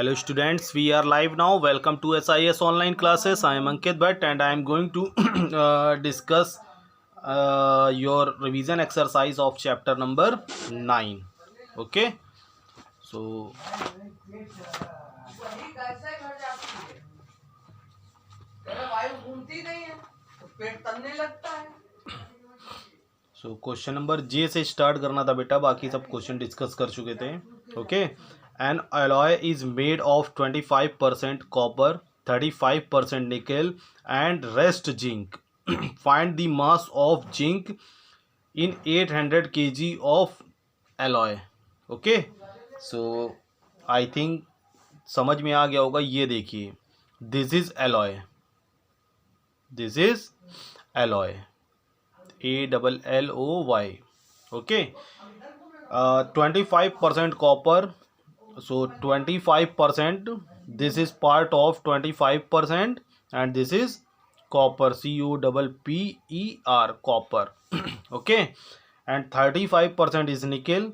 Hello students, we are live now. Welcome to SIS online classes. I am Ankit Bhatt and I am going to discuss your revision exercise of chapter number 9. Okay, so question number J से start करना था बेटा, बाकी सब question discuss कर चुके थे. Okay, an alloy is made of 25% copper, 35% nickel and rest zinc. Find the mass of zinc in 800 kg of alloy. Okay, so I think समझ में आ गया होगा. ये देखिए, this is alloy, this is alloy, ALLOY. okay, 25% copper, so 25%, this is part of 25% and this is copper, COPPER, copper. okay, and 35% is nickel,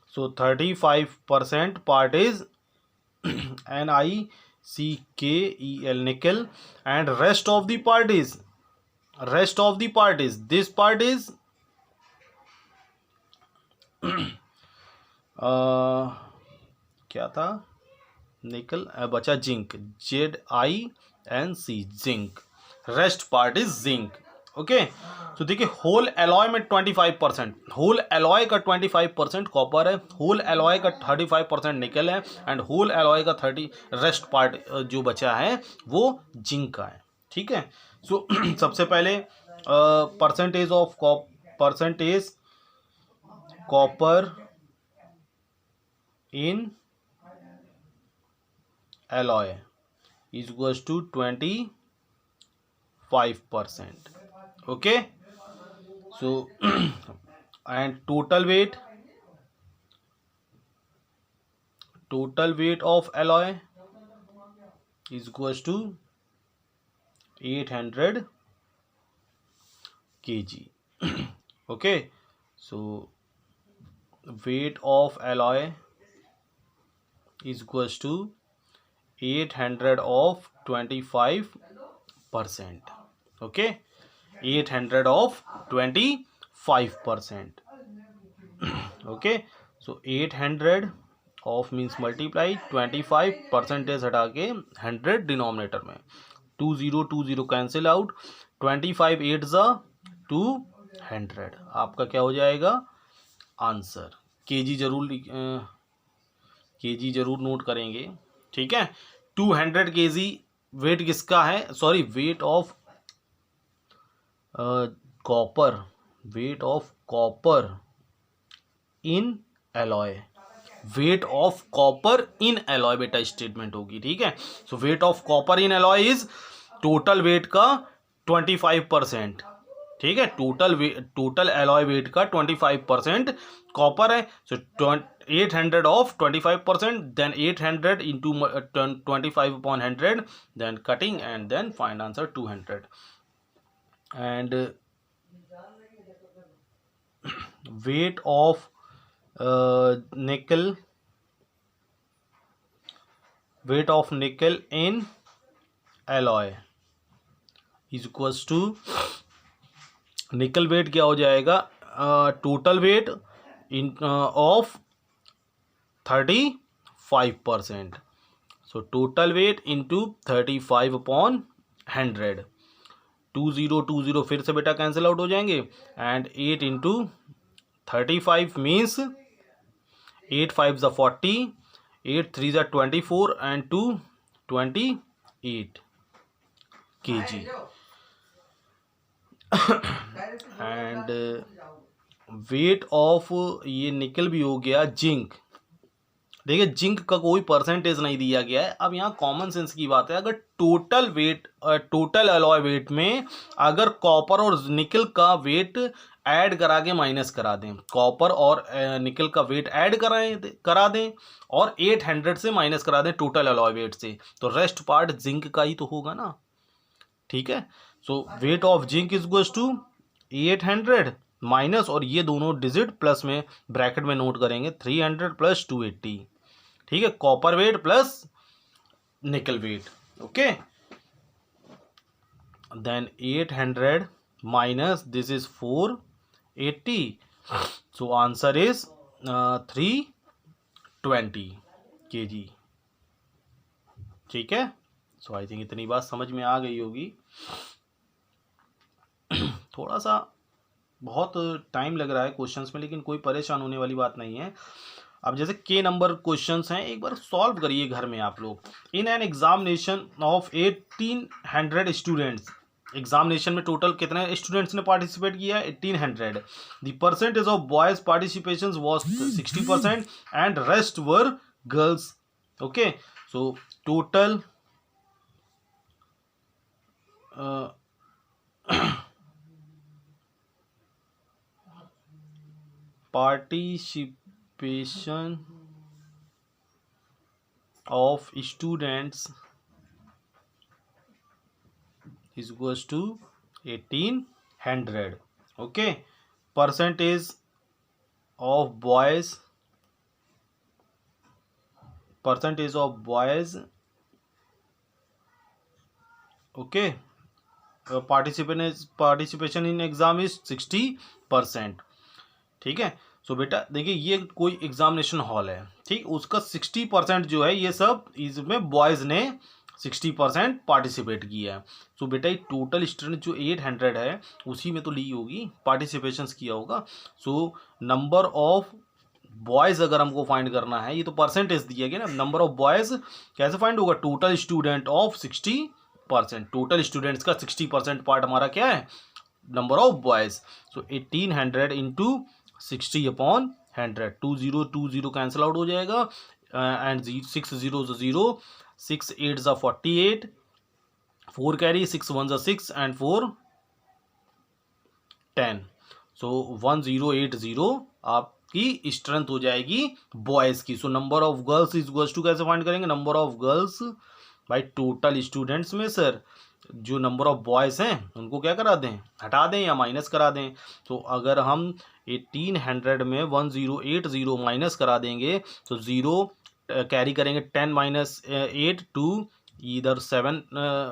so 35% part is NiCkel, nickel, and rest of the part is this part is क्या था, निकल, बचा zinc, ZINC, zinc. Rest part is zinc. Okay, तो देखिए, whole alloy में 25%, whole alloy का 25% copper है, whole alloy का 35% निकल है एंड होल एलॉय का 30 रेस्ट पार्ट जो बचा है वो जिंक का है. ठीक है, सो सबसे पहले percentage copper in alloy is equals to 25%. okay, so and total weight of alloy is equals to 800 kg. okay, so weight of alloy is equals to 800 of 25%. okay, 800 of 25%. okay, so 800 of means multiply 25 percentage हटा के 100 denominator में, 20 cancel out, 25 8 ज़ा 200. आपका क्या हो जाएगा answer. KG जरूर note करेंगे. ठीक है, 200 kg वेट किसका है, sorry, weight of copper, weight of copper in alloy, weight of copper in alloy बेटा स्टेटमेंट होगी. ठीक है, so weight of copper in alloy is total weight का 25%. ठीक है, टोटल एलॉय वेट का 25% कॉपर है, सो 800 of 25%, then 800 into 25 upon 100, then cutting and then find answer 200. and weight of nickel in alloy is equals to, निकल wait क्या हो जाएगा, total weight in of 35%, so total weight into 35 upon 100, 20 फिर से बेटा cancel out हो जाएंगे, and 8 into 35 means 8 5 ज़ा 40, 8 3 ज़ा 24 and 2 28 kg. And weight of, ये निकल भी हो गया. जिंक, देखिए जिंक का कोई परसेंटेज नहीं दिया गया है. अब यहाँ कॉमन सेंस की बात है, अगर टोटल अलॉय वेट में अगर कॉपर और निकल का वेट ऐड करा के माइनस करा दें, कॉपर और निकल का वेट ऐड करा दें और 800 से माइनस करा दें टोटल अलॉय वेट से, तो रेस्ट पार्ट जिंक का ही तो होगा ना. ठीक है, so weight of zinc is equals to 800 minus, और ये दोनों डिजिट प्लस में ब्रैकेट में नोट करेंगे, 300 प्लस 280. ठीक है, copper weight plus nickel weight. Okay, then 800 minus this is 480, so answer is 320 kg. ठीक है, सो आई थिंक इतनी बात समझ में आ गई होगी. थोड़ा सा बहुत टाइम लग रहा है क्वेश्चंस में, लेकिन कोई परेशान होने वाली बात नहीं है. अब जैसे के नंबर क्वेश्चंस हैं, एक बार सॉल्व करिए घर में आप लोग. In an examination of 1800 students, examination में टोटल कितने स्टूडेंट्स ने पार्टिसिपेट किया है? 1800. The percentage of boys participation was 60% and rest were girls. Okay, so total participation of students is equals to 1800. Okay, percentage of boys, okay, participation in exam is 60%. ठीक है, सो बेटा देखिए ये कोई एग्जामिनेशन हॉल है, ठीक, उसका 60% जो है ये सब इसमें बॉयज़ ने 60% पार्टिसिपेट किया है. सो बेटा ये टोटल स्टूडेंट जो 800 है उसी में तो ली होगी, पार्टिसिपेशंस किया होगा. सो नंबर ऑफ बॉयज़ अगर हमको फाइंड करना है, ये तो परसेंटेज दिया गया ना, नंबर ऑफ बॉयज़ कैसे फाइंड होगा? Total student of 60%, total students का 60% पार्ट हमारा क्या है? Number of boys. So 1800 into 60/100, 20 cancel out हो जाएगा, एंड 6 0 0, 6 8 48, 4 कैरी, 6 1 6 एंड 4 10. सो 1080 आपकी स्ट्रेंथ हो जाएगी बॉयज़ की. So number of girls is equals to, कैसे फाइंड करेंगे? Number of girls by total students में सर जो नंबर ऑफ बॉयज़ हैं उनको क्या करा दें? हटा दें या माइनस करा दें. तो अगर हम 1800 में 1080 माइनस करा देंगे तो 0 कैरी करेंगे, 10 माइनस 8 2, इधर 7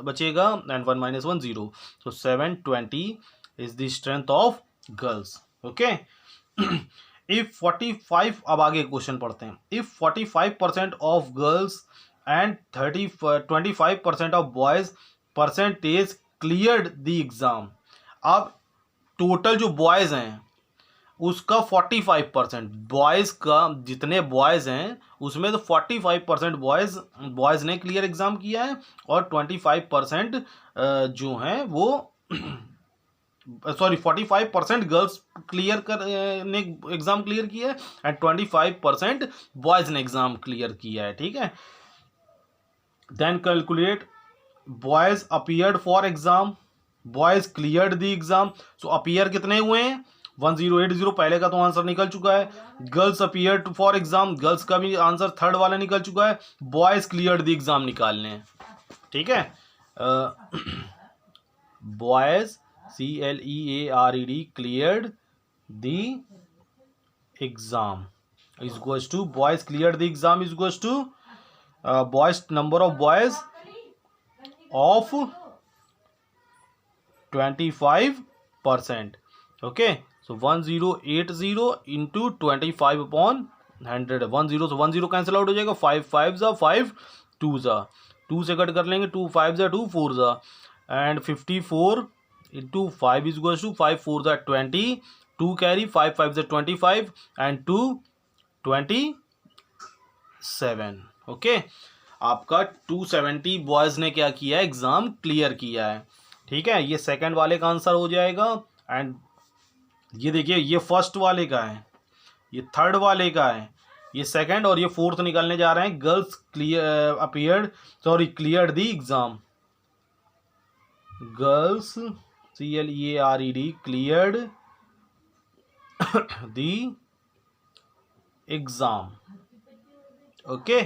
बचेगा एंड 1 माइनस 1 0. तो 720 is the strength of girls. Okay, if 45, अब आगे क्वेश्चन पढ़ते हैं. If 45% of girls and 25% of boys percentage cleared the exam. अब टोटल जो बॉयज़ हैं उसका 45%, बॉयज़ का जितने बॉयज़ हैं उसमें तो 45% बॉयज़ ने क्लियर एग्ज़ाम किया है, और 25% जो हैं वो 45% गर्ल्स ने एग्ज़ाम क्लियर किया है एंड 25% बॉयज़ ने एग्ज़ाम क्लियर किया है. ठीक है, then calculate boys appeared for exam, boys cleared the exam. So appear कितने हुए हैं? 1080, पहले का तो आंसर निकल चुका है. Girls appeared for exam, girls का भी आंसर थर्ड वाला निकल चुका है. बॉयज़ क्लियर्ड द एग्ज़ाम निकालने हैं. ठीक है, boys CLEARED cleared the exam is equals to, boys cleared the exam is equals to boys, number of boys of 25%. Okay, so 1080 into 25/100, 10 से 10 कैंसिल आउट हो जाएगा, 5 5 5 2 2 से कट कर लेंगे, 2 5 2 4 and 54 into 5 is equals to 5 4 20, 2 carry, 5 5 25 and 2 27. Okay, आपका 270 boys ने क्या किया है? एग्ज़ाम क्लियर किया है. ठीक है, ये सेकंड वाले का आंसर हो जाएगा. एंड ये देखिए ये फर्स्ट वाले का है, ये थर्ड वाले का है, ये सेकंड और ये फोर्थ निकलने जा रहे हैं. Girls cleared the exam, girls CLEARED cleared the exam. Okay,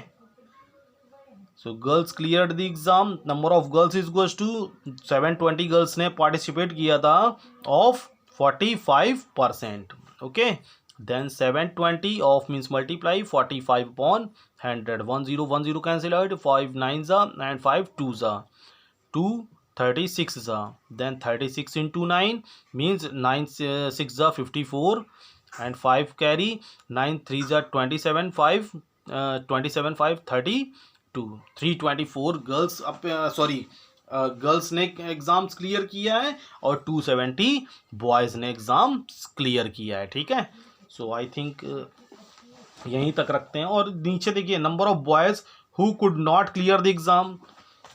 so girls cleared the exam, number of girls is equals to 720 girls ने पार्टिसिपेट किया था of 45%. Okay, then 720 of means multiply 45 upon 100, 10 cancel out, 5 9 जा and 5 2 जा, 2 36 जा, then 36 into 9 means 9 6 जा 54 and 5 carry, 9 3 जा 27 5 27 5 32, 324 girls girls ने exams clear किया है और 270 बॉयज़ ने एग्जाम्स क्लियर किया है। ठीक है, सो आई थिंक यहीं तक रखते हैं। और नीचे देखिए number of boys who could not clear the exam,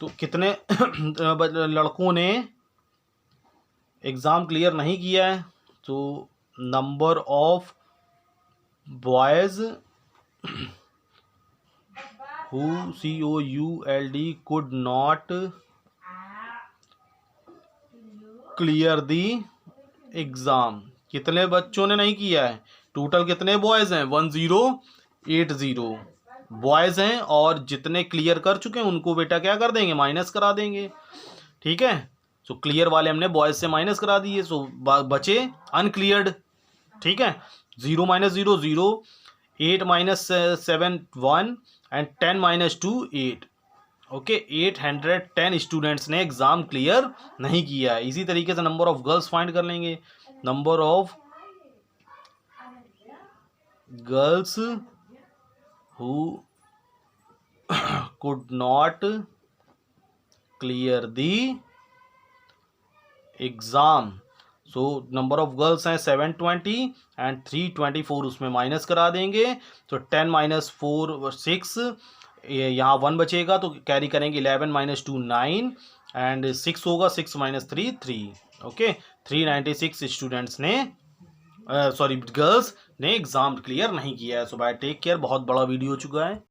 तो कितने लड़कों ने एग्ज़ाम क्लियर नहीं किया है, तो number of boys who COULD could not clear the exam, कितने बच्चों ने नहीं किया है, टोटल कितने बॉयज़ हैं 1080 बॉयज़ हैं, और जितने क्लियर कर चुके हैं उनको बेटा क्या कर देंगे, माइनस करा देंगे। ठीक है, सो क्लियर वाले हमने बॉयज़ से माइनस करा दिए, सो बचे अनक्लियर्ड। ठीक है, 0 - 0 0, 8 - 7 1 एंड 10 - 2 8। ओके, 810 स्टूडेंट्स ने एग्ज़ाम क्लियर नहीं किया है। इसी तरीके से नंबर ऑफ गर्ल्स फाइंड कर लेंगे, number of girls who could not clear the exam, so number of girls हैं 720 एंड 324 उसमें माइनस करा देंगे, तो 10 - 4 6, यहाँ 1 बचेगा तो कैरी करेंगे, 11 - 2 9 एंड 6 होगा, 6 - 3 3। ओके, 396 स्टूडेंट्स ने गर्ल्स ने एग्ज़ाम क्लियर नहीं किया है। सो बाय टेक केयर, बहुत बड़ा वीडियो हो चुका है।